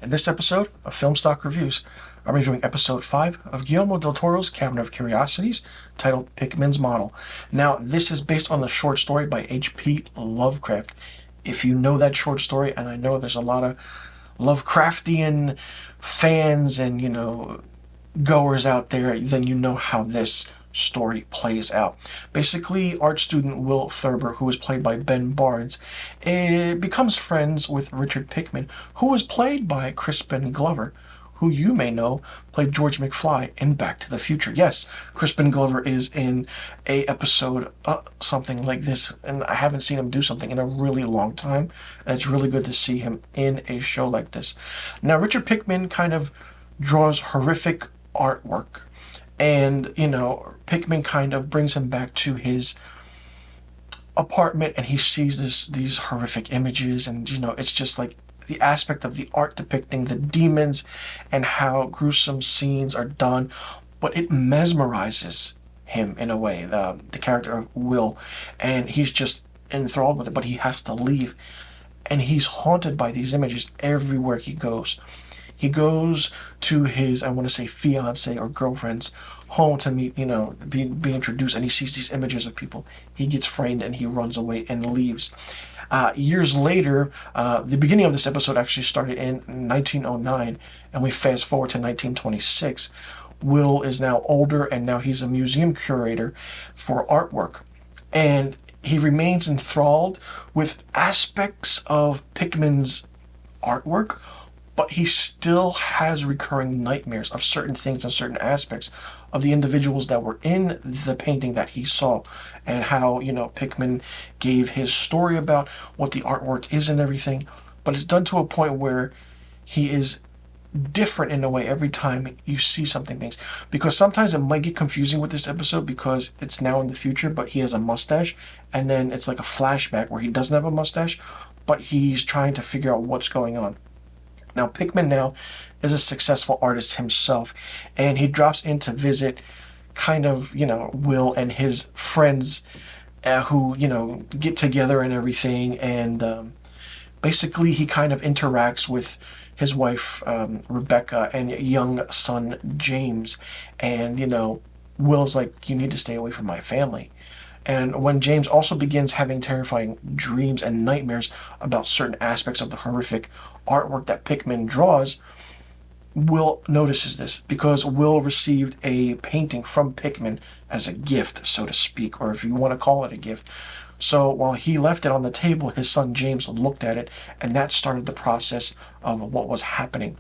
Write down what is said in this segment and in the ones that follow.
In this episode of Filmstock Reviews, I'm reviewing episode 5 of Guillermo del Toro's Cabinet of Curiosities, titled Pickman's Model. Now, this is based on the short story by H.P. Lovecraft. If you know that short story, and I know there's a lot of Lovecraftian fans and, goers out there, then you know how this story plays out. Basically, art student Will Thurber, who is played by Ben Barnes, becomes friends with Richard Pickman, who was played by Crispin Glover, who you may know played George McFly in Back to the Future. Yes, Crispin Glover is in a episode, something like this, and I haven't seen him do something in a really long time, and it's really good to see him in a show like this. Now, Richard Pickman kind of draws horrific artwork, and Pickman kind of brings him back to his apartment, and he sees these horrific images, and it's just like the aspect of the art depicting the demons and how gruesome scenes are done, but it mesmerizes him in a way, the character of Will, and he's just enthralled with it, but he has to leave, and he's haunted by these images everywhere he goes. He goes to his, I want to say, fiance or girlfriend's home to meet, be introduced, and he sees these images of people. He gets framed and he runs away and leaves. Years later, the beginning of this episode actually started in 1909, and we fast forward to 1926. Will is now older, and now he's a museum curator for artwork. And he remains enthralled with aspects of Pickman's artwork, but he still has recurring nightmares of certain things and certain aspects of the individuals that were in the painting that he saw, and how, Pickman gave his story about what the artwork is and everything, but it's done to a point where he is different in a way every time you see things, because sometimes it might get confusing with this episode because it's now in the future, but he has a mustache, and then it's like a flashback where he doesn't have a mustache, but he's trying to figure out what's going on. Now, Pickman now is a successful artist himself, and he drops in to visit kind of, Will and his friends who, get together and everything, and basically he kind of interacts with his wife, Rebecca, and young son, James, and, Will's like, you need to stay away from my family. And when James also begins having terrifying dreams and nightmares about certain aspects of the horrific artwork that Pickman draws, Will notices this, because Will received a painting from Pickman as a gift, so to speak, or if you want to call it a gift. So while he left it on the table, his son James looked at it, and that started the process of what was happening.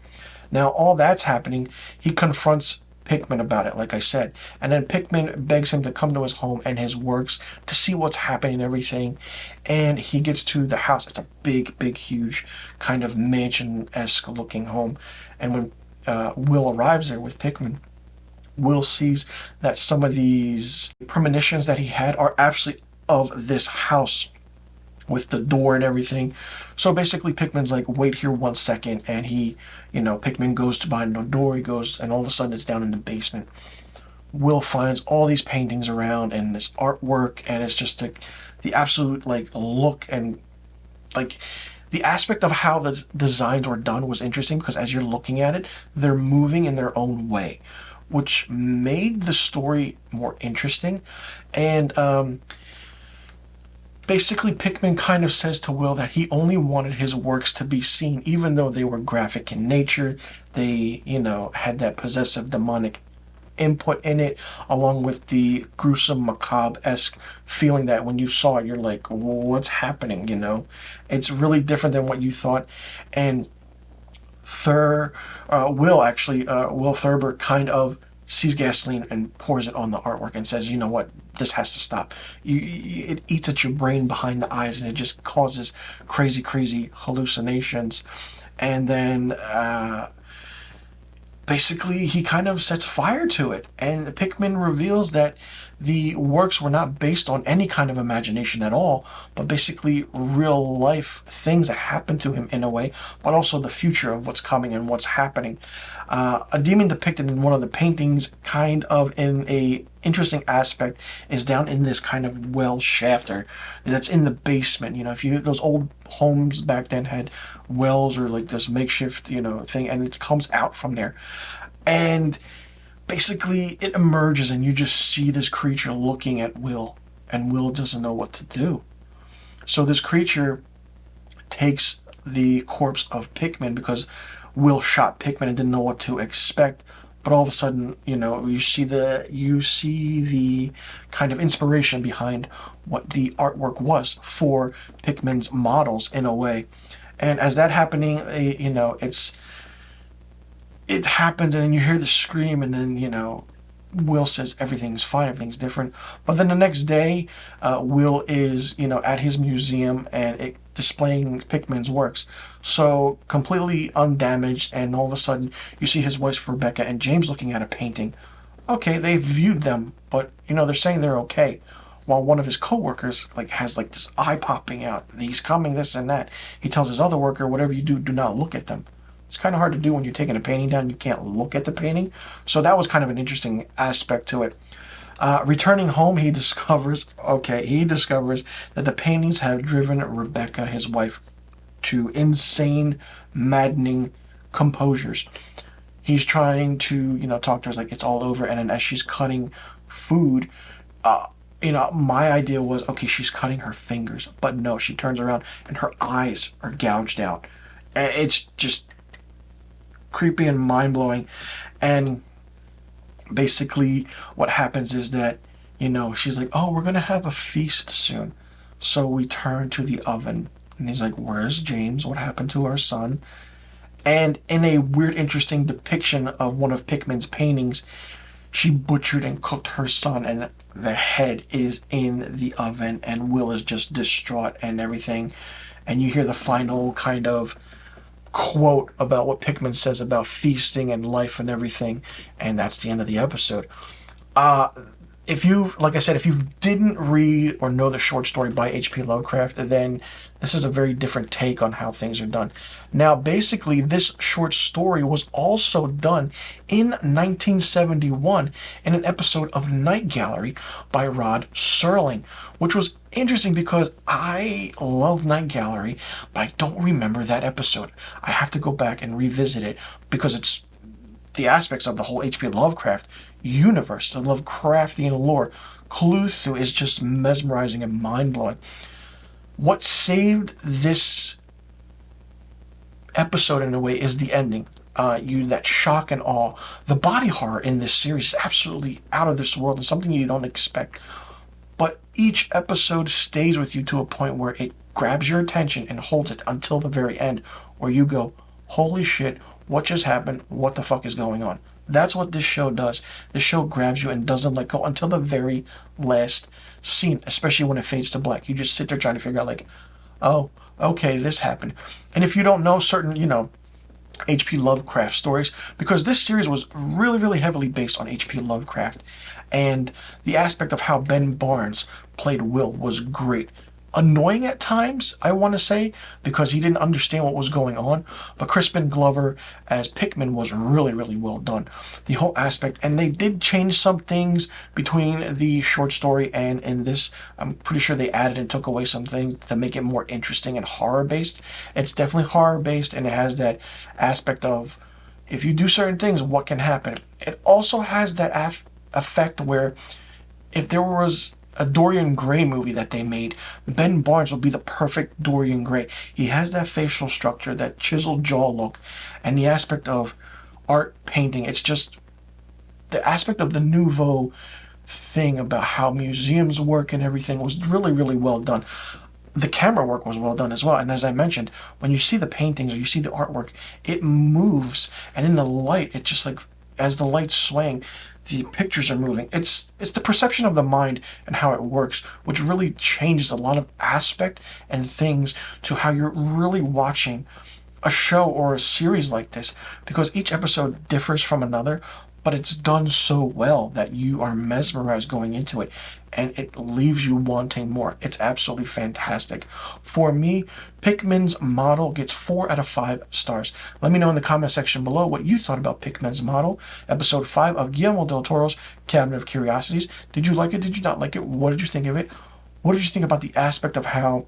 Now, all that's happening, he confronts Pickman about it, like I said, and then Pickman begs him to come to his home and his works to see what's happening and everything, and he gets to the house. It's a big, huge kind of mansion-esque looking home, and when Will arrives there with Pickman, Will sees that some of these premonitions that he had are actually of this house, with the door and everything. So basically Pickman's like, wait here 1 second, and he, Pickman goes to behind the door, he goes, and all of a sudden it's down in the basement. Will finds all these paintings around and this artwork, and it's just like the absolute look, and the aspect of how the designs were done was interesting, because as you're looking at it, they're moving in their own way, which made the story more interesting. And basically, Pickman kind of says to Will that he only wanted his works to be seen, even though they were graphic in nature. They, had that possessive demonic input in it, along with the gruesome, macabre-esque feeling that when you saw it, you're like, what's happening, It's really different than what you thought. And Will Thurber kind of sees gasoline and pours it on the artwork and says, you know what, this has to stop. It eats at your brain behind the eyes, and it just causes crazy hallucinations. And then basically he kind of sets fire to it, and Pickman reveals that the works were not based on any kind of imagination at all, but basically real life things that happened to him in a way, but also the future of what's coming and what's happening. A demon depicted in one of the paintings kind of in a interesting aspect is down in this kind of well shafter that's in the basement. You know, if you those old homes back then had wells or like this makeshift, you know, thing, and it comes out from there. And basically it emerges and you just see this creature looking at Will, and Will doesn't know what to do. So this creature takes the corpse of Pickman because Will shot Pickman and didn't know what to expect. But all of a sudden, you know, you see the kind of inspiration behind what the artwork was for Pickman's models in a way. And as that happening, you know, it happens, and then you hear the scream, and then, you know, Will says everything's fine, everything's different. But then the next day, Will is, you know, at his museum and displaying Pickman's works. So completely undamaged, and all of a sudden you see his wife Rebecca and James looking at a painting. Okay, they viewed them, but, you know, they're saying they're okay. While one of his co-workers like has like this eye popping out. He's coming, this and that. He tells his other worker, whatever you do, do not look at them. It's kind of hard to do when you're taking a painting down. You can't look at the painting. So that was kind of an interesting aspect to it. Returning home, he discovers that the paintings have driven Rebecca, his wife, to insane, maddening composures. He's trying to, you know, talk to her like it's all over. And then as she's cutting food, you know, my idea was, okay, she's cutting her fingers. But no, she turns around and her eyes are gouged out. It's just creepy and mind-blowing. And basically what happens is that, you know, she's like, oh, we're gonna have a feast soon. So we turn to the oven, and he's like, where's James? What happened to our son? And in a weird, interesting depiction of one of Pickman's paintings, she butchered and cooked her son, and the head is in the oven, and Will is just distraught and everything. And you hear the final kind of quote about what Pickman says about feasting and life and everything, and that's the end of the episode. If you, like I said, if you didn't read or know the short story by H.P. Lovecraft, then this is a very different take on how things are done. Now, basically, this short story was also done in 1971 in an episode of Night Gallery by Rod Serling, which was interesting because I love Night Gallery, but I don't remember that episode. I have to go back and revisit it because it's the aspects of the whole H.P. Lovecraft universe, the Lovecraftian lore, Cthulhu is just mesmerizing and mind-blowing. What saved this episode in a way is the ending. That shock and awe. The body horror in this series is absolutely out of this world and something you don't expect. But each episode stays with you to a point where it grabs your attention and holds it until the very end, where you go, holy shit, what just happened? What the fuck is going on? That's what this show does. This show grabs you and doesn't let go until the very last scene, especially when it fades to black. You just sit there trying to figure out, like, oh, okay, this happened. And if you don't know certain, you know, H.P. Lovecraft stories, because this series was really, really heavily based on H.P. Lovecraft, and the aspect of how Ben Barnes played Will was great. Annoying at times, I want to say, because he didn't understand what was going on, but Crispin Glover as Pickman was really, really well done. The whole aspect, and they did change some things between the short story and in this. I'm pretty sure they added and took away some things to make it more interesting and horror-based. It's definitely horror-based, and it has that aspect of, if you do certain things, what can happen. It also has that effect where if there was a Dorian Gray movie that they made, Ben Barnes would be the perfect Dorian Gray. He has that facial structure, that chiseled jaw look, and the aspect of art painting. It's just the aspect of the nouveau thing about how museums work and everything was really, really well done. The camera work was well done as well. And as I mentioned, when you see the paintings or you see the artwork, it moves. And in the light, it just like, as the light's swaying, the pictures are moving. It's the perception of the mind and how it works, which really changes a lot of aspect and things to how you're really watching a show or a series like this, because each episode differs from another, but it's done so well that you are mesmerized going into it, and it leaves you wanting more. It's absolutely fantastic. For me, Pickman's Model gets 4 out of 5 stars. Let me know in the comment section below what you thought about Pickman's Model, episode 5 of Guillermo del Toro's Cabinet of Curiosities. Did you like it? Did you not like it? What did you think of it? What did you think about the aspect of how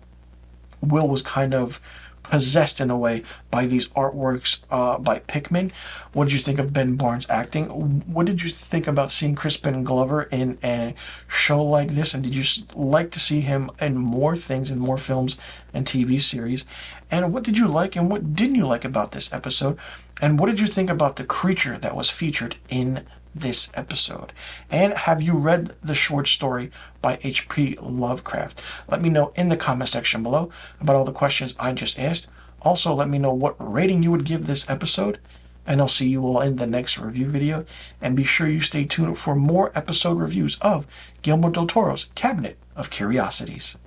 Will was kind of possessed in a way by these artworks by Pickman? What did you think of Ben Barnes' acting? What did you think about seeing Crispin Glover in a show like this? And did you like to see him in more things, in more films and TV series? And what did you like and what didn't you like about this episode? And what did you think about the creature that was featured in this episode? And have you read the short story by H.P. Lovecraft? Let me know in the comment section below about all the questions I just asked. Also, let me know what rating you would give this episode, and I'll see you all in the next review video. And be sure you stay tuned for more episode reviews of Guillermo del Toro's Cabinet of Curiosities.